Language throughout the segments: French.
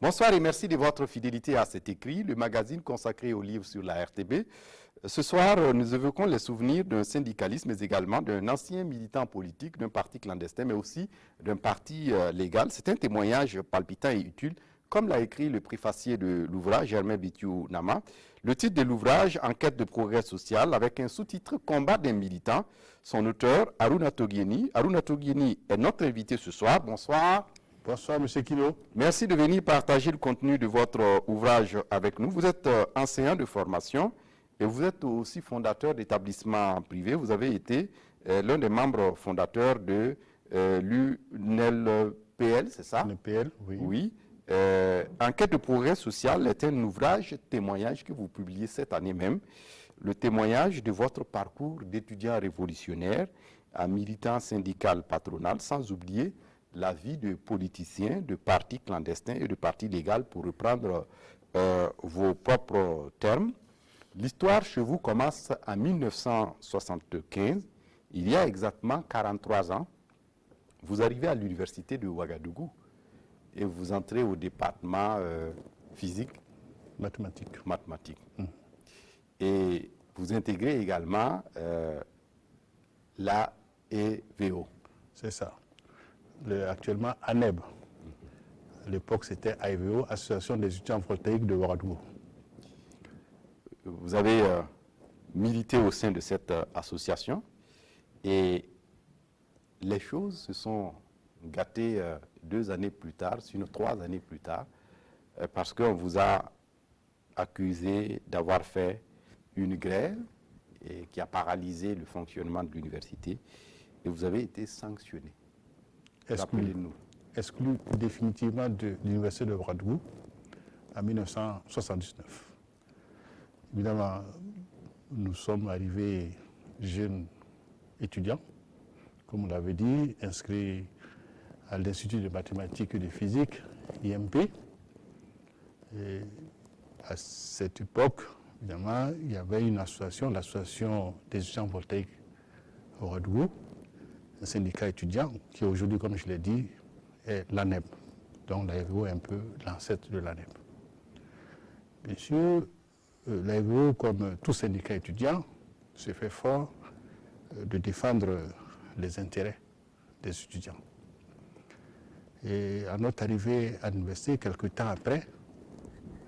Bonsoir et merci de votre fidélité à cet écrit, le magazine consacré aux livres sur la RTB. Ce soir, nous évoquons les souvenirs d'un syndicaliste, mais également d'un ancien militant politique, d'un parti clandestin, mais aussi d'un parti légal. C'est un témoignage palpitant et utile, comme l'a écrit le préfacier de l'ouvrage, Germain Bitiou Nama. Le titre de l'ouvrage, Enquête de progrès social, avec un sous-titre, Combat des militants. Son auteur, Aruna Togieni. Aruna Togieni est notre invité ce soir. Bonsoir. Bonsoir, M. Kilo. Merci de venir partager le contenu de votre ouvrage avec nous. Vous êtes enseignant de formation et vous êtes aussi fondateur d'établissements privés. Vous avez été l'un des membres fondateurs de l'UNLPL, c'est ça? l'UNLPL, oui. Oui. Enquête de progrès social est un ouvrage témoignage que vous publiez cette année même. Le témoignage de votre parcours d'étudiant révolutionnaire à militant syndical patronal, sans oublier la vie de politiciens, de partis clandestins et de partis légaux, pour reprendre vos propres termes. L'histoire chez vous commence en 1975, il y a exactement 43 ans. Vous arrivez à l'université de Ouagadougou et vous entrez au département physique. Mathématiques. Et vous intégrez également l'AEVO. C'est ça. Actuellement, ANEB. À l'époque, c'était AEVO, Association des étudiants voltaïques de Ouagadougou. Vous avez milité au sein de cette association et les choses se sont gâtées 2 années plus tard, sinon 3 années plus tard, parce qu'on vous a accusé d'avoir fait une grève et qui a paralysé le fonctionnement de l'université et vous avez été sanctionné. Exclu définitivement de l'université de Ouagadougou en 1979. Évidemment, nous sommes arrivés jeunes étudiants, comme on l'avait dit, inscrits à l'Institut de mathématiques et de physique, IMP. Et à cette époque, évidemment, il y avait une association, l'association des étudiants voltaïques à Ouagadougou, un syndicat étudiant qui aujourd'hui, comme je l'ai dit, est l'ANEB. Donc l'AEVO est un peu l'ancêtre de l'ANEB. Bien sûr, l'AEVO, comme tout syndicat étudiant, se fait fort de défendre les intérêts des étudiants. Et à notre arrivée à l'université, quelques temps après,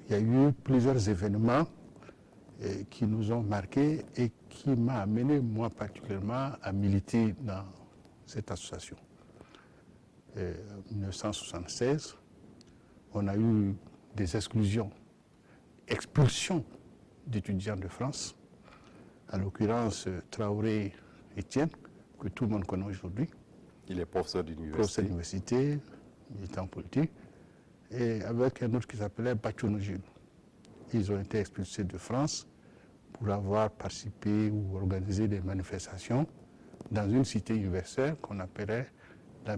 il y a eu plusieurs événements qui nous ont marqués et qui m'ont amené, moi particulièrement, à militer dans cette association. En 1976, on a eu des expulsions d'étudiants de France, en l'occurrence Traoré Étienne, que tout le monde connaît aujourd'hui. Il est professeur d'université. Professeur d'université, militant politique, et avec un autre qui s'appelait Bachono Jules. Ils ont été expulsés de France pour avoir participé ou organisé des manifestations dans une cité universitaire qu'on appelait la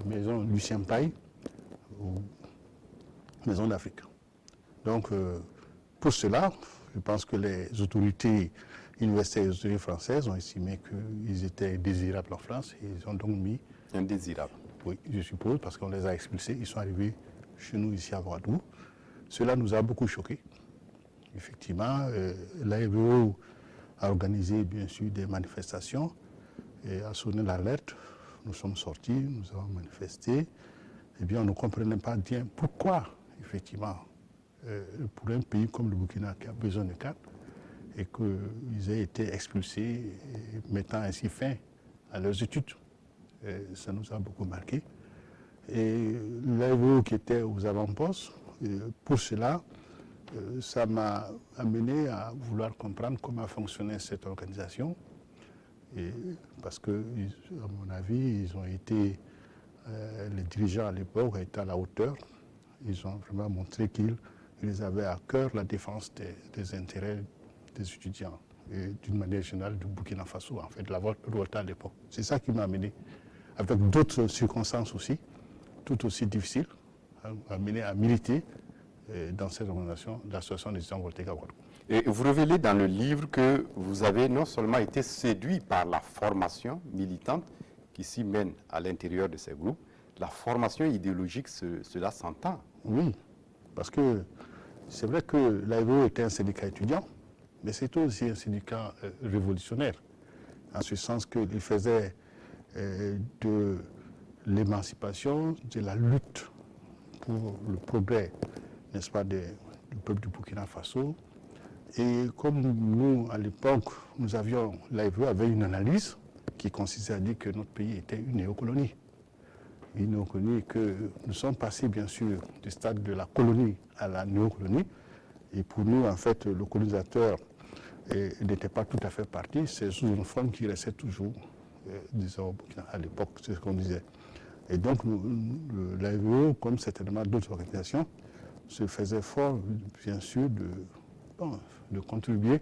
maison Lucien Paille, ou maison d'Afrique. Donc, pour cela, je pense que les autorités universitaires et les autorités françaises ont estimé qu'ils étaient désirables en France et ils ont donc mis... Indésirables. Oui, je suppose, parce qu'on les a expulsés. Ils sont arrivés chez nous ici à Ouagadougou. Cela nous a beaucoup choqués. Effectivement, l'AEVO a organisé bien sûr des manifestations et a sonné l'alerte. Nous sommes sortis, nous avons manifesté. Eh bien, on ne comprenait pas bien pourquoi, effectivement, pour un pays comme le Burkina qui a besoin de cadres, et qu'ils aient été expulsés, mettant ainsi fin à leurs études. Ça nous a beaucoup marqué. Et l'AEVO qui était aux avant-postes, pour cela, ça m'a amené à vouloir comprendre comment fonctionnait cette organisation. Et parce que, à mon avis, ils ont été, les dirigeants à l'époque étaient à la hauteur. Ils ont vraiment montré qu'ils avaient à cœur la défense des intérêts des étudiants et d'une manière générale du Burkina Faso, en fait, de la Volta à l'époque. C'est ça qui m'a amené, avec d'autres circonstances aussi, tout aussi difficiles, amené à militer dans cette organisation, l'association des étudiants voltaïques à Ouagadougou. Et vous révélez dans le livre que vous avez non seulement été séduit par la formation militante qui s'y mène à l'intérieur de ces groupes, la formation idéologique, cela s'entend. Oui. Parce que c'est vrai que l'AEVO était un syndicat étudiant, mais c'était aussi un syndicat révolutionnaire, en ce sens qu'il faisait de l'émancipation, de la lutte pour le progrès, n'est-ce pas, du peuple du Burkina Faso. Et comme nous, à l'époque, l'AEVO avait une analyse qui consistait à dire que notre pays était une néocolonie. Une néocolonie que nous sommes passés, bien sûr, du stade de la colonie à la néocolonie. Et pour nous, en fait, le colonisateur n'était pas tout à fait parti. C'est sous une forme qui restait toujours, disons, à l'époque, c'est ce qu'on disait. Et donc, l'AEVO, comme certainement d'autres organisations, se faisait fort, bien sûr, de contribuer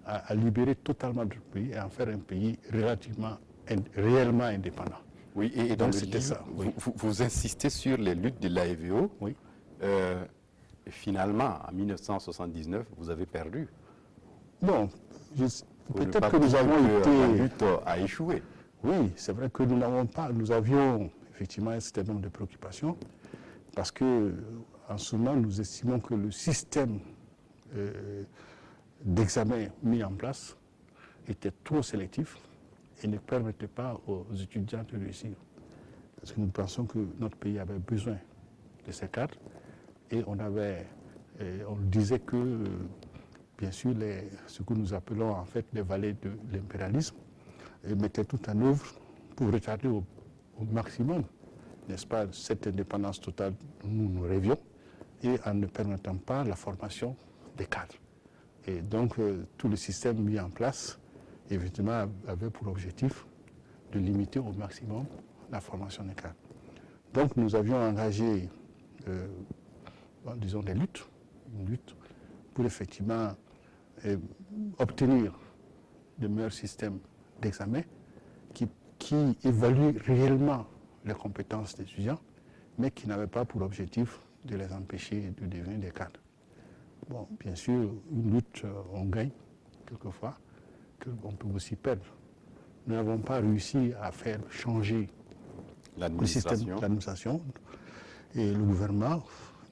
à libérer totalement notre pays et en faire un pays réellement indépendant. Oui, et dans donc le c'était livre, ça. Oui. vous insistez sur les luttes de l'AEVO. Oui. Et finalement, en 1979, vous avez perdu. Bon, Pour ne peut-être pas que nous dire avons que la été... lutte a échoué. Oui, c'est vrai que nous avions effectivement un certain nombre de préoccupations, parce que en ce moment, nous estimons que le système d'examen mis en place était trop sélectif et ne permettait pas aux étudiants de réussir. Parce que nous pensons que notre pays avait besoin de ces cadres et on disait que, bien sûr, ce que nous appelons en fait les valets de l'impérialisme mettaient tout en œuvre pour retarder au maximum, n'est-ce pas, cette indépendance totale dont nous rêvions et en ne permettant pas la formation des cadres. Et donc, tout le système mis en place, évidemment, avait pour objectif de limiter au maximum la formation des cadres. Donc, nous avions engagé, disons, une lutte pour effectivement obtenir de meilleurs systèmes d'examen qui évaluent réellement les compétences des étudiants, mais qui n'avaient pas pour objectif de les empêcher de devenir des cadres. Bon, bien sûr, une lutte, on gagne quelquefois, qu'on peut aussi perdre. Nous n'avons pas réussi à faire changer le système de l'administration et le gouvernement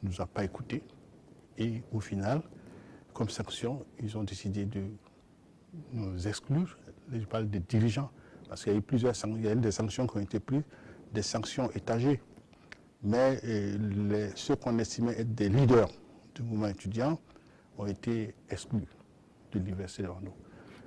ne nous a pas écoutés. Et au final, comme sanction, ils ont décidé de nous exclure. Je parle des dirigeants, parce qu'il y a eu des sanctions qui ont été prises, des sanctions étagées. Mais ceux qu'on estimait être des leaders du mouvement étudiant ont été exclus de l'université de Rwanda.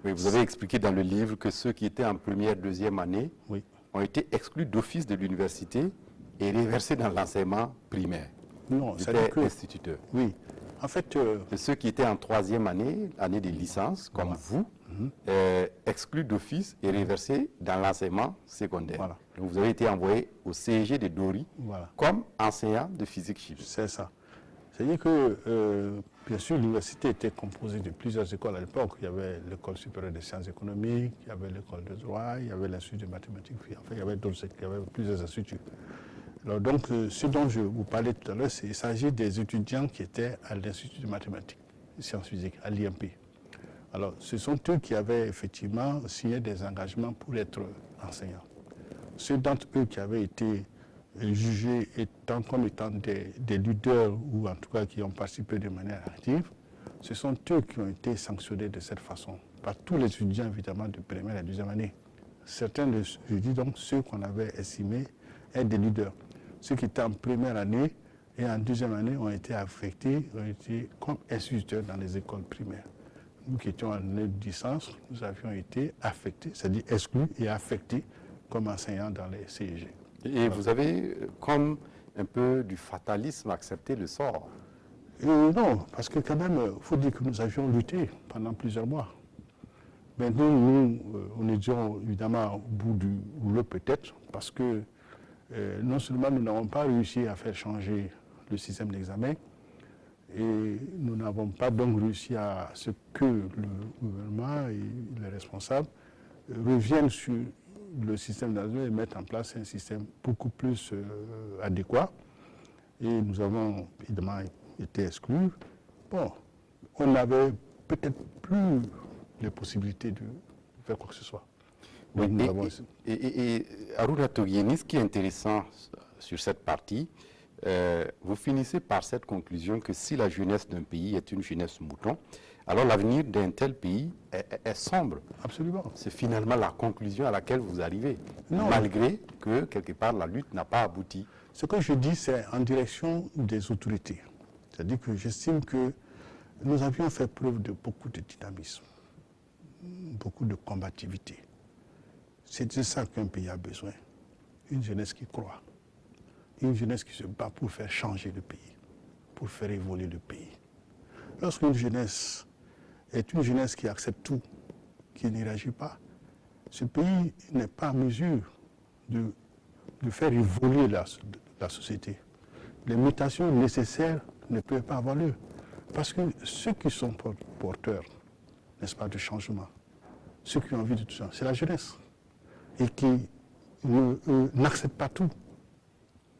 Oui, vous avez expliqué dans le livre que ceux qui étaient en première, deuxième année ont été exclus d'office de l'université et reversés dans l'enseignement primaire. Non, c'est-à-dire que... instituteur. Oui, en fait... Et ceux qui étaient en troisième année, année de licence, comme vous, exclus d'office et reversés dans l'enseignement secondaire. Voilà. Donc vous avez été envoyé au CEG de Dori comme enseignant de physique-chimie. C'est ça. C'est-à-dire que, bien sûr, l'université était composée de plusieurs écoles à l'époque. Il y avait l'école supérieure des sciences économiques, il y avait l'école de droit, il y avait l'institut de mathématiques, enfin, il y avait plusieurs instituts. Alors donc, ce dont je vous parlais tout à l'heure, il s'agit des étudiants qui étaient à l'Institut de mathématiques et sciences physiques, à l'IMP. Alors, ce sont eux qui avaient effectivement signé des engagements pour être enseignants. Ceux d'entre eux qui avaient été jugés comme étant des leaders, ou en tout cas qui ont participé de manière active, ce sont eux qui ont été sanctionnés de cette façon, par tous les étudiants évidemment de première et deuxième année. Certains, je dis donc, ceux qu'on avait estimés être des leaders. Ceux qui étaient en première année et en deuxième année ont été affectés, ont été comme instituteurs dans les écoles primaires. Nous qui étions en année de licence, nous avions été affectés, c'est-à-dire exclus et affectés comme enseignants dans les CEG. Et vous avez, comme un peu du fatalisme, accepté le sort? Non, parce que quand même, il faut dire que nous avions lutté pendant plusieurs mois. Mais nous étions évidemment au bout du rouleau peut-être, parce que non seulement nous n'avons pas réussi à faire changer le système d'examen, et nous n'avons pas donc réussi à ce que le gouvernement et les responsables reviennent sur le système d'examen et mettent en place un système beaucoup plus adéquat. Et nous avons évidemment été exclus. Bon, on n'avait peut-être plus les possibilités de faire quoi que ce soit. Et Aruna Togieni, ce qui est intéressant sur cette partie, vous finissez par cette conclusion que si la jeunesse d'un pays est une jeunesse mouton, alors l'avenir d'un tel pays est sombre. Absolument. C'est finalement la conclusion à laquelle vous arrivez, Non. malgré que, quelque part, la lutte n'a pas abouti. Ce que je dis, c'est en direction des autorités. C'est-à-dire que j'estime que nous avions fait preuve de beaucoup de dynamisme, beaucoup de combativité. C'est de ça qu'un pays a besoin. Une jeunesse qui croit, une jeunesse qui se bat pour faire changer le pays, pour faire évoluer le pays. Lorsqu'une jeunesse est une jeunesse qui accepte tout, qui n'y réagit pas, ce pays n'est pas en mesure de faire évoluer la société. Les mutations nécessaires ne peuvent pas avoir lieu. Parce que ceux qui sont porteurs, n'est-ce pas, de changement, ceux qui ont envie de tout ça, c'est la jeunesse. Et qui n'acceptent pas tout.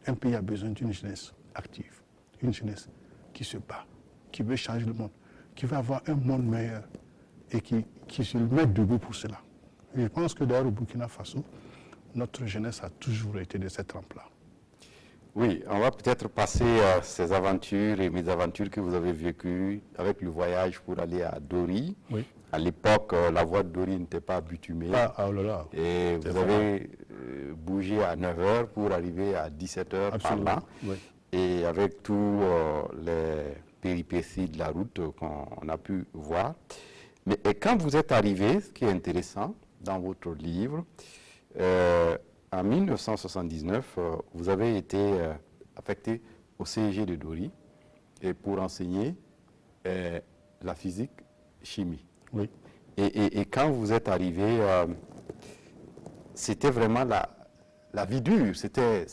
Un pays a besoin d'une jeunesse active, une jeunesse qui se bat, qui veut changer le monde, qui veut avoir un monde meilleur et qui se met debout pour cela. Et je pense que d'ailleurs au Burkina Faso, notre jeunesse a toujours été de cette trempe-là. Oui, on va peut-être passer à ces aventures et mésaventures que vous avez vécues avec le voyage pour aller à Dori. Oui. À l'époque, la voie de Dori n'était pas bitumée. Oh là là. Et vous avez bougé à 9h pour arriver à 17h par là. Oui. Et avec tous les péripéties de la route qu'on a pu voir. Mais et quand vous êtes arrivé, ce qui est intéressant dans votre livre, en 1979, vous avez été affecté au CEG de Dori et pour enseigner la physique-chimie. Oui. Et quand vous êtes arrivé, c'était vraiment la vie dure, c'était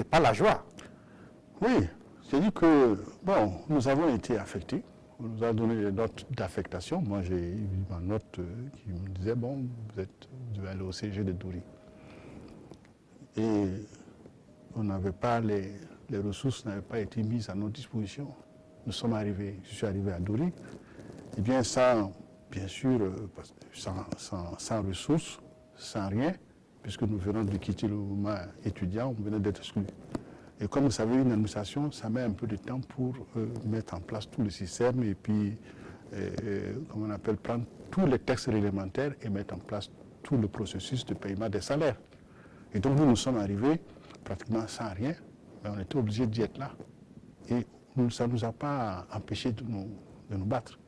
pas la joie. Oui, c'est-à-dire que, bon, nous avons été affectés. On nous a donné des notes d'affectation. Moi, j'ai eu ma note qui me disait, bon, vous devez aller au CG de Dori. Et on n'avait pas, les ressources n'avaient pas été mises à notre disposition. Nous sommes arrivés, je suis arrivé à Dori. Eh bien, bien sûr, sans ressources, sans rien, puisque nous venons de quitter le mouvement étudiant, on venait d'être exclus. Et comme vous savez, une administration, ça met un peu de temps pour mettre en place tout le système et puis, comme on appelle, prendre tous les textes réglementaires et mettre en place tout le processus de paiement des salaires. Et donc nous sommes arrivés pratiquement sans rien, mais on était obligés d'y être là. Et ça ne nous a pas empêchés de nous battre.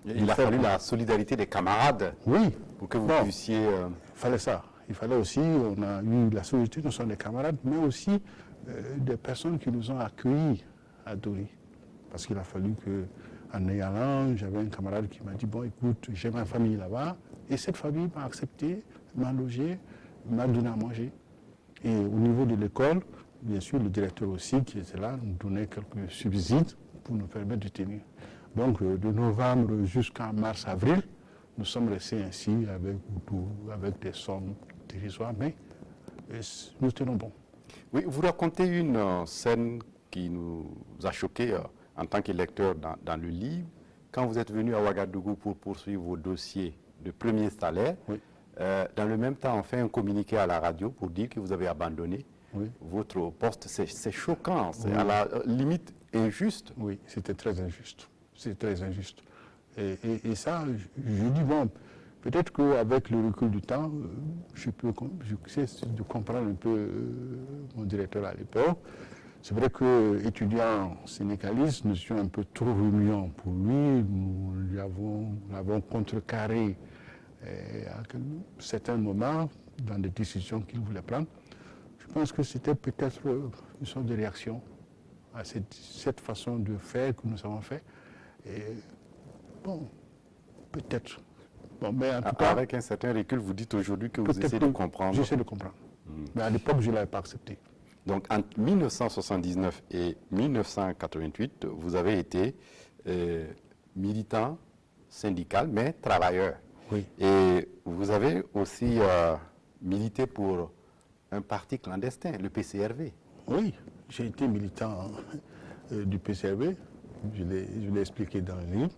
Il a fallu la solidarité des camarades pour que vous puissiez... Il fallait ça. Il fallait aussi, on a eu la solidarité, nous sommes des camarades, mais aussi des personnes qui nous ont accueillis à Dori. Parce qu'il a fallu qu'en y allant, j'avais un camarade qui m'a dit, bon écoute, j'ai ma famille là-bas, et cette famille m'a accepté, m'a logé, m'a donné à manger. Et au niveau de l'école, bien sûr, le directeur aussi qui était là nous donnait quelques subsides pour nous permettre de tenir. Donc de novembre jusqu'en mars-avril, nous sommes restés ainsi avec des sommes dérisoires, mais nous tenons bon. Oui, vous racontez une scène qui nous a choqués en tant que lecteurs dans le livre. Quand vous êtes venu à Ouagadougou pour poursuivre vos dossiers de premier salaire, oui. Dans le même temps, on fait un communiqué à la radio pour dire que vous avez abandonné votre poste. C'est choquant, c'est à la limite injuste. Oui, c'était très injuste. C'est très injuste. Et ça, je dis, bon, peut-être qu'avec le recul du temps, je sais de comprendre un peu mon directeur à l'époque. C'est vrai qu'étudiant syndicaliste, nous étions un peu trop remuants pour lui. Nous l'avons contrecarré à certains moments dans des décisions qu'il voulait prendre. Je pense que c'était peut-être une sorte de réaction à cette façon de faire que nous avons fait. Et bon, peut-être. Bon, mais en tout cas, avec un certain recul, vous dites aujourd'hui que vous essayez de comprendre. J'essaie de comprendre. Mais à l'époque, je ne l'avais pas accepté. Donc, entre 1979 et 1988, vous avez été militant syndical, mais travailleur. Oui. Et vous avez aussi milité pour un parti clandestin, le PCRV. Oui, j'ai été militant du PCRV. Je l'ai expliqué dans le livre.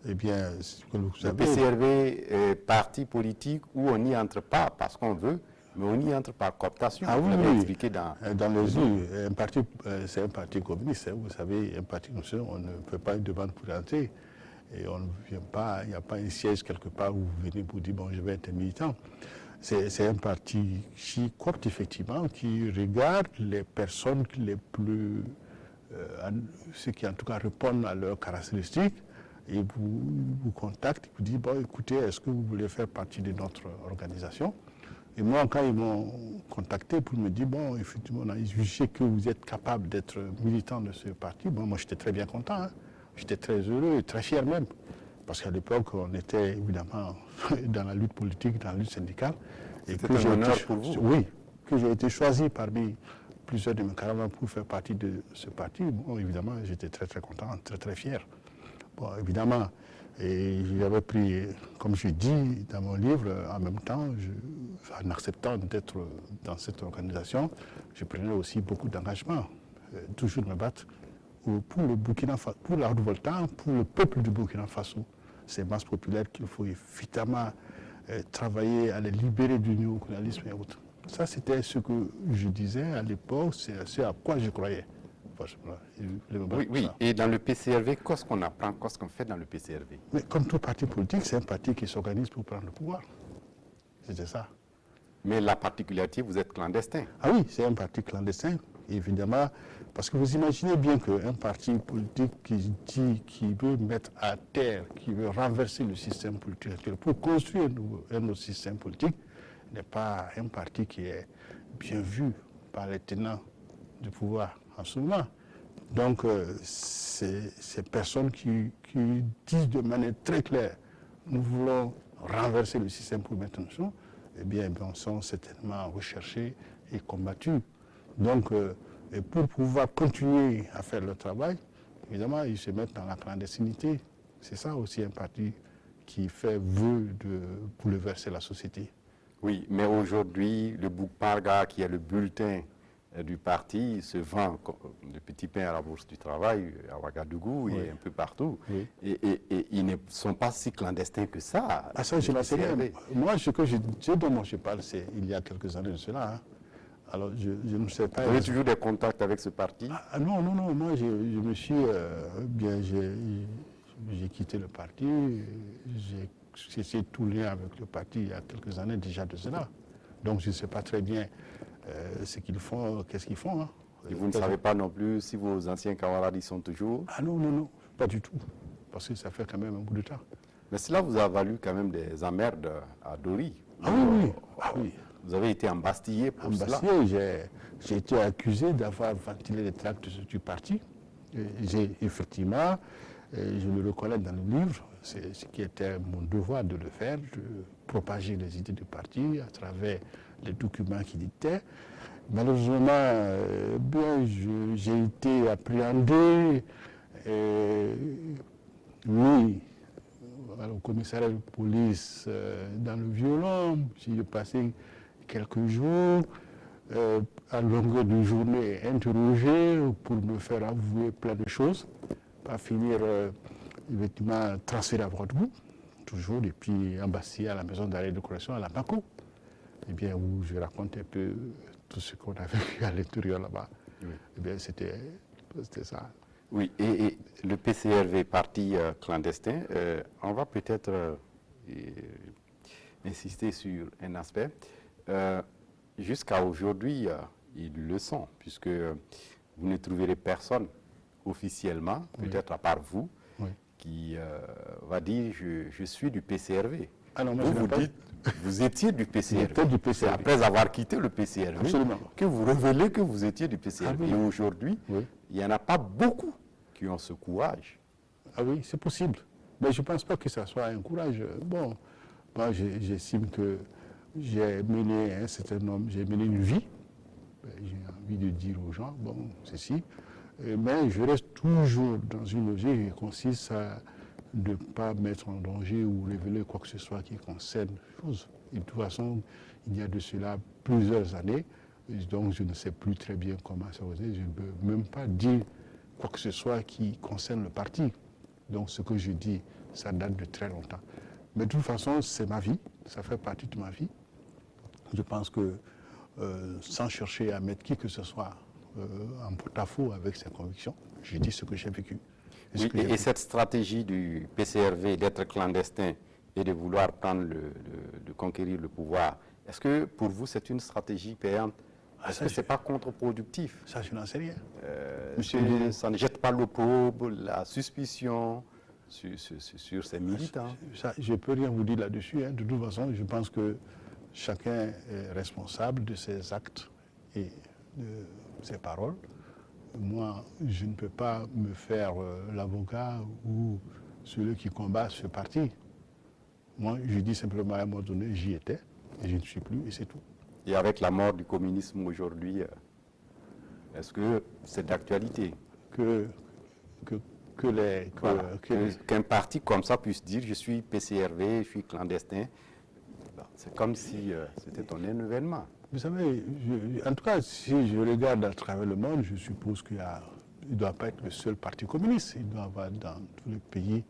Eh bien, le PCRV est parti politique où on n'y entre pas parce qu'on veut Mais on y entre par cooptation, Ah vous oui, l'avez oui. expliqué dans... Dans les yeux, un parti, c'est un parti communiste. Hein, vous savez, un parti communiste, on ne peut pas une demande pour entrer. Et on ne vient pas, il n'y a pas un siège quelque part où vous venez pour dire, bon, je vais être militant. C'est un parti qui coopte effectivement, qui regarde les personnes les plus, ceux qui en tout cas répondent à leurs caractéristiques, et vous contacte, vous dit, bon, écoutez, est-ce que vous voulez faire partie de notre organisation? Et moi, quand ils m'ont contacté pour me dire, bon, effectivement, on a jugé que vous êtes capable d'être militant de ce parti, bon, moi j'étais très bien content, hein. J'étais très heureux et très fier même. Parce qu'à l'époque, on était évidemment dans la lutte politique, dans la lutte syndicale. Et c'était un honneur pour vous. Oui, que j'ai été choisi parmi plusieurs de mes camarades pour faire partie de ce parti. Bon, évidemment, j'étais très très content, très très fier. Bon, évidemment, et j'avais pris, comme je dis dans mon livre, en même temps, en acceptant d'être dans cette organisation, je prenais aussi beaucoup d'engagement, toujours me battre pour le Burkina Faso, pour la Haute-Volta, pour le peuple du Burkina Faso. Ces masses populaires qu'il faut évidemment travailler à les libérer du néocolonialisme et autres. Ça, c'était ce que je disais à l'époque, c'est ce à quoi je croyais. Oui. Et dans le PCRV, qu'est-ce qu'on apprend, qu'est-ce qu'on fait dans le PCRV? Mais comme tout parti politique, c'est un parti qui s'organise pour prendre le pouvoir. C'était ça. Mais la particularité, vous êtes clandestin. Ah oui, c'est un parti clandestin, évidemment, parce que vous imaginez bien qu'un parti politique qui veut mettre à terre, qui veut renverser le système politique actuel pour construire un autre système politique, n'est pas un parti qui est bien vu par les tenants du pouvoir en ce moment. Donc, ces personnes qui disent de manière très claire, nous voulons renverser le système pour mettre en chose, eh bien, sont certainement recherchés et combattus. Donc, et pour pouvoir continuer à faire le travail, évidemment, ils se mettent dans la clandestinité. C'est ça aussi un parti qui fait vœu de bouleverser la société. Oui, mais aujourd'hui, le Boukparga, qui est le bulletin du parti, se vend de petits pains à la Bourse du Travail, à Ouagadougou et un peu partout. Oui. Et ils ne sont pas si clandestins que ça. Ah ça, je ne sais pas. Moi, ce dont je parle, c'est il y a quelques années de cela. Hein. Alors, je ne sais pas. Vous avez toujours des contacts avec ce parti? Non. Moi, je me suis... j'ai quitté le parti. J'ai cessé tout lien avec le parti il y a quelques années déjà de cela. Donc, je ne sais pas très bien ce qu'ils font, qu'est-ce qu'ils font. Hein. Et vous ne savez pas non plus si vos anciens camarades y sont toujours? Ah non, pas du tout. Parce que ça fait quand même un bout de temps. Mais cela vous a valu quand même des emmerdes à Dori. Ah oui. Vous avez été embastillé pour cela. J'ai été accusé d'avoir ventilé les tracts du parti. J'ai effectivement, je le reconnais dans le livre, c'est ce qui était mon devoir de le faire, de propager les idées du parti à travers les documents qu'il dictait. Malheureusement, j'ai été appréhendé, mis au commissariat de police dans le violon. J'ai passé quelques jours à longueur de journée interrogé pour me faire avouer plein de choses, pas finir effectivement transféré à Ouagadougou, toujours, et puis embastillé à la maison d'arrêt de correction à la Bamako, eh bien, où je raconte un peu tout ce qu'on a vécu à l'intérieur là-bas. Oui. Eh bien, c'était ça. Oui, et le PCRV, parti clandestin, on va peut-être insister sur un aspect. Jusqu'à aujourd'hui, ils le sont, puisque vous ne trouverez personne officiellement, peut-être à part vous, qui va dire je suis du PCRV. Ah non, vous dites, vous étiez du PCRV. Du PCRV. Après avoir quitté le PCRV, absolument, que vous révélez que vous étiez du PCRV. Et aujourd'hui, il n'y en a pas beaucoup qui ont ce courage. Ah oui, c'est possible. Mais je ne pense pas que ça soit un courage. Bon, moi j'estime que j'ai mené un certain nombre, j'ai mené une vie. J'ai envie de dire aux gens, bon, ceci. Mais je reste toujours dans une logique qui consiste à ne pas mettre en danger ou révéler quoi que ce soit qui concerne les choses. Et de toute façon, il y a de cela plusieurs années, donc je ne sais plus très bien comment ça va. Je ne peux même pas dire quoi que ce soit qui concerne le parti. Donc ce que je dis, ça date de très longtemps. Mais de toute façon, c'est ma vie, ça fait partie de ma vie. Je pense que sans chercher à mettre qui que ce soit en porte-à-faux avec ses convictions, je dis ce que j'ai vécu. Oui, et cette stratégie du PCRV d'être clandestin et de vouloir de conquérir le pouvoir, est-ce que pour vous c'est une stratégie payante? Est-ce que ce n'est pas contre-productif? Ça, je n'en sais rien. Ça ne jette pas l'opprobre, la suspicion sur ces militants? Ça, je ne peux rien vous dire là-dessus. De toute façon, je pense que chacun est responsable de ses actes et de ses paroles. Moi, je ne peux pas me faire l'avocat ou celui qui combat ce parti. Moi, je dis simplement à un moment donné, j'y étais, et je ne suis plus, et c'est tout. Et avec la mort du communisme aujourd'hui, est-ce que c'est d'actualité? Qu'un parti comme ça puisse dire je suis PCRV, je suis clandestin, c'est comme si c'était un événement. Vous savez, en tout cas, si je regarde à travers le monde, je suppose qu'il ne doit pas être le seul parti communiste. Il doit y avoir dans tous les pays,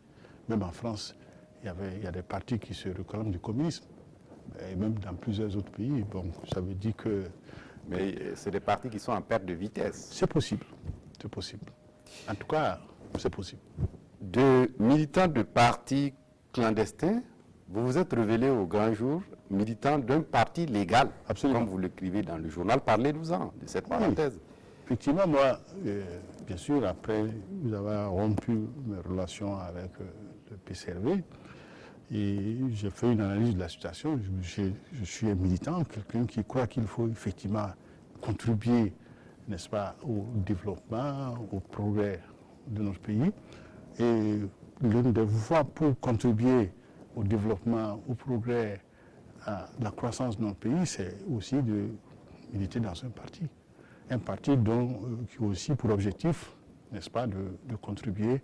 même en France, il y a des partis qui se réclament du communisme. Et même dans plusieurs autres pays, bon, ça veut dire que... Mais c'est des partis qui sont en perte de vitesse. C'est possible, c'est possible. En tout cas, c'est possible. De militants de partis clandestins, vous vous êtes révélé au grand jour militant d'un parti légal. Absolument. Comme vous l'écrivez dans le journal. Parlez-nous-en de cette parenthèse. Oui. Effectivement, moi, bien sûr, après vous avez rompu mes relations avec le PCRV, et j'ai fait une analyse de la situation. Je suis un militant, quelqu'un qui croit qu'il faut effectivement contribuer, n'est-ce pas, au développement, au progrès de notre pays. Et l'une des voies pour contribuer au développement, au progrès, à la croissance de notre pays, c'est aussi de militer dans un parti. Un parti qui a aussi pour objectif, n'est-ce pas, de contribuer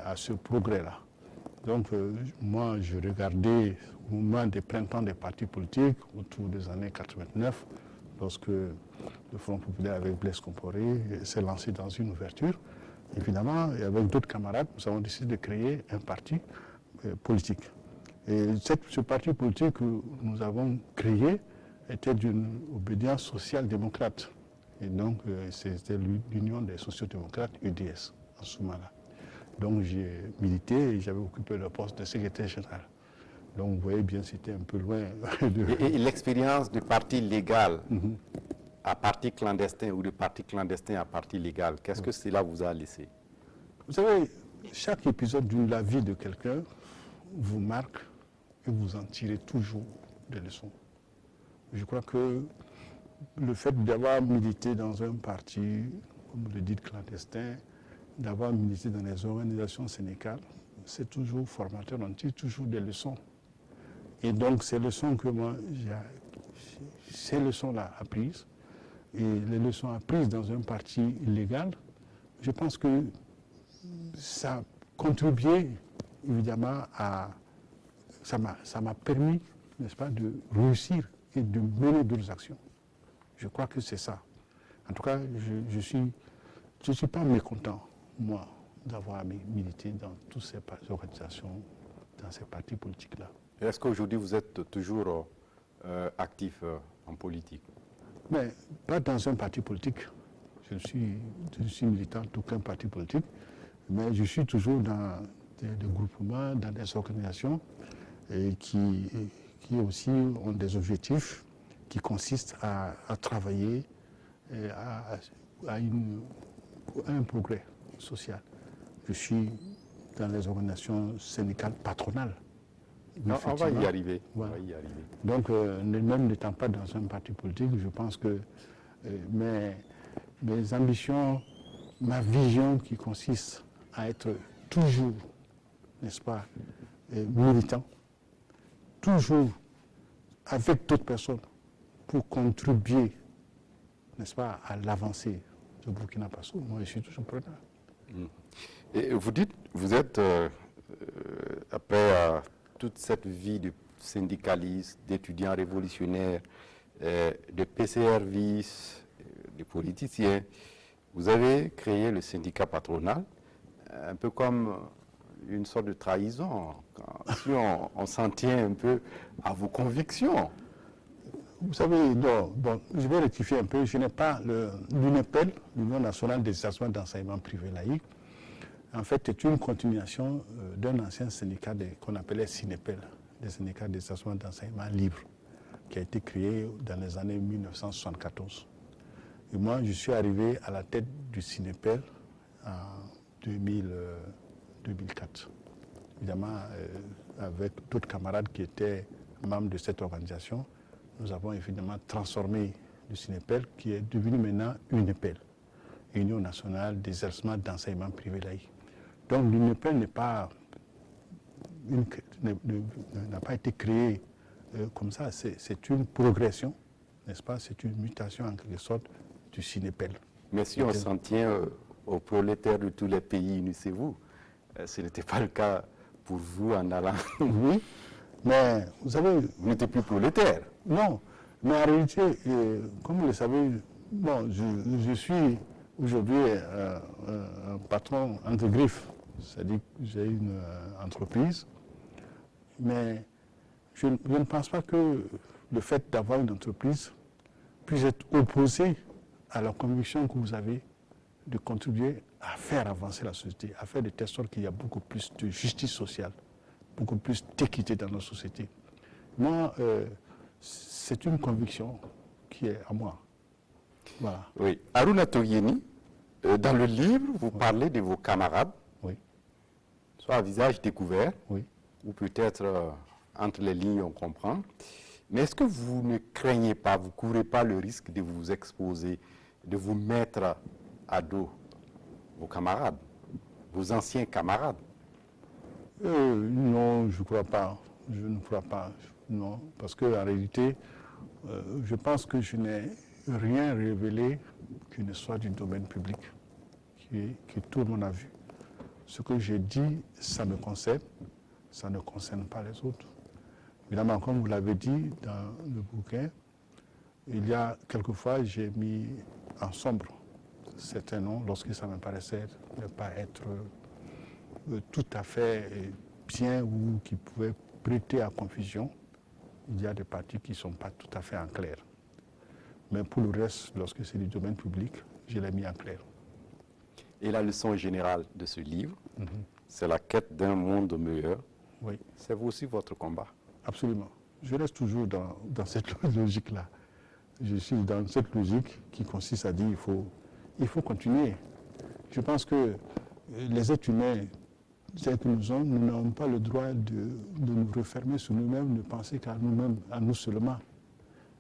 à ce progrès-là. Donc, moi, je regardais au moment des printemps des partis politiques, autour des années 89, lorsque le Front populaire avec Blaise Compaoré s'est lancé dans une ouverture. Évidemment, et avec d'autres camarades, nous avons décidé de créer un parti politique. Et ce parti politique que nous avons créé était d'une obédience social-démocrate. Et donc, c'était l'Union des sociodémocrates, UDS, en ce moment-là. Donc, j'ai milité et j'avais occupé le poste de secrétaire général. Donc, vous voyez bien, c'était un peu loin de... Et l'expérience de parti légal à parti clandestin ou de parti clandestin à parti légal, qu'est-ce que cela vous a laissé? Vous savez, chaque épisode de la vie de quelqu'un vous marque et vous en tirez toujours des leçons. Je crois que le fait d'avoir milité dans un parti, comme vous le dites, clandestin, d'avoir milité dans les organisations syndicales, c'est toujours formateur, on tire toujours des leçons. Et donc, ces leçons que moi, ces leçons-là apprises, et les leçons apprises dans un parti légal, je pense que ça a contribué, évidemment, ça m'a permis, n'est-ce pas, de réussir et de mener d'autres actions. Je crois que c'est ça. En tout cas, je suis pas mécontent, moi, d'avoir milité dans toutes ces organisations, dans ces partis politiques-là. Est-ce qu'aujourd'hui, vous êtes toujours actif en politique? Mais pas dans un parti politique. Je suis militant d'aucun parti politique, mais je suis toujours dans des groupements, dans des organisations et qui aussi ont des objectifs qui consistent à travailler à un progrès social. Je suis dans les organisations syndicales patronales. On va y arriver. Voilà. On va y arriver. Donc, même n'étant pas dans un parti politique, je pense que mes ambitions, ma vision qui consiste à être toujours, n'est-ce pas, militant, toujours avec d'autres personnes pour contribuer, n'est-ce pas, à l'avancée de Burkina Faso. Moi, je suis toujours preneur. Et vous dites, vous êtes, après toute cette vie de syndicaliste, d'étudiants révolutionnaires, de PCRvistes, de politiciens, vous avez créé le syndicat patronal, un peu comme une sorte de trahison, si on s'en tient un peu à vos convictions. Vous savez, je vais rectifier un peu, je n'ai pas l'UNEPEL, l'Union nationale des établissements d'enseignement privé laïque. En fait, c'est une continuation d'un ancien syndicat qu'on appelait SINEPEL, les syndicats des établissements d'enseignement libre, qui a été créé dans les années 1974. Et moi, je suis arrivé à la tête du SINEPEL en 2004. Évidemment, avec d'autres camarades qui étaient membres de cette organisation, nous avons évidemment transformé le SINEPEL, qui est devenu maintenant UNEPEL, Union nationale des établissements d'enseignement privé laïque. Donc l'UNEPEL n'a pas été créé comme ça, c'est une progression, n'est-ce pas? C'est une mutation en quelque sorte du SINEPEL. Mais si on s'en tient aux prolétaires de tous les pays, unissez-vous. Ce n'était pas le cas pour vous en allant. Oui, mais vous savez... Vous n'étiez plus prolétaire. Non, mais en réalité, comme vous le savez, bon, je suis aujourd'hui un patron entre griffes, c'est-à-dire que j'ai une entreprise, mais je ne pense pas que le fait d'avoir une entreprise puisse être opposé à la conviction que vous avez de contribuer à faire avancer la société, à faire de telle sorte qu'il y a beaucoup plus de justice sociale, beaucoup plus d'équité dans nos sociétés. Moi, c'est une conviction qui est à moi. Voilà. Oui. Haruna Toyeni, dans le livre, vous parlez de vos camarades, oui, soit à visage découvert, oui, ou peut-être entre les lignes on comprend. Mais est-ce que vous ne craignez pas, vous ne courez pas le risque de vous exposer, de vous mettre à dos vos camarades, vos anciens camarades? Non, je ne crois pas. Je ne crois pas. Non, parce qu'en réalité, je pense que je n'ai rien révélé qui ne soit du domaine public, que tout le monde a vu. Ce que j'ai dit, ça me concerne, ça ne concerne pas les autres. Évidemment, comme vous l'avez dit dans le bouquin, il y a quelquefois, j'ai mis en sombre certains noms lorsque ça me paraissait ne pas être tout à fait bien ou qui pouvaient prêter à confusion. Il y a des parties qui ne sont pas tout à fait en clair. Mais pour le reste, lorsque c'est du domaine public, je l'ai mis en clair. Et la leçon générale de ce livre, c'est la quête d'un monde meilleur. Oui. C'est aussi votre combat. Absolument. Je reste toujours dans cette logique-là. Je suis dans cette logique qui consiste à dire il faut continuer. Je pense que les êtres humains, c'est que nous n'avons pas le droit de nous refermer sur nous-mêmes, de penser qu'à nous-mêmes, à nous seulement.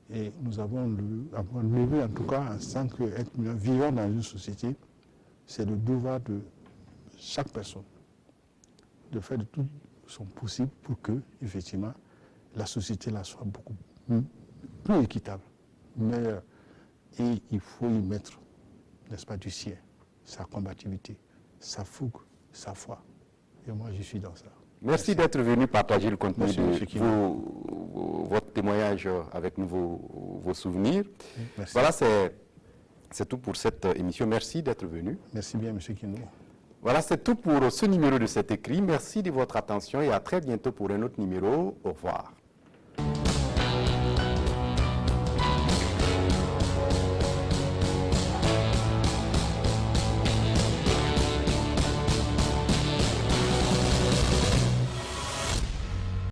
Et nous avons levé, en tout cas, en tant qu'être vivant dans une société, c'est le devoir de chaque personne de faire de tout son possible pour que, effectivement, la société là soit beaucoup plus équitable, meilleure. Et il faut y mettre, n'est-ce pas, du sien, sa combativité, sa fougue, sa foi. Et moi, je suis dans ça. Merci d'être venu partager le contenu de votre témoignage avec nous, vos souvenirs. Merci. Voilà, c'est tout pour cette émission. Merci d'être venu. Merci bien, M. Kino. Voilà, c'est tout pour ce numéro de cet écrit. Merci de votre attention et à très bientôt pour un autre numéro. Au revoir.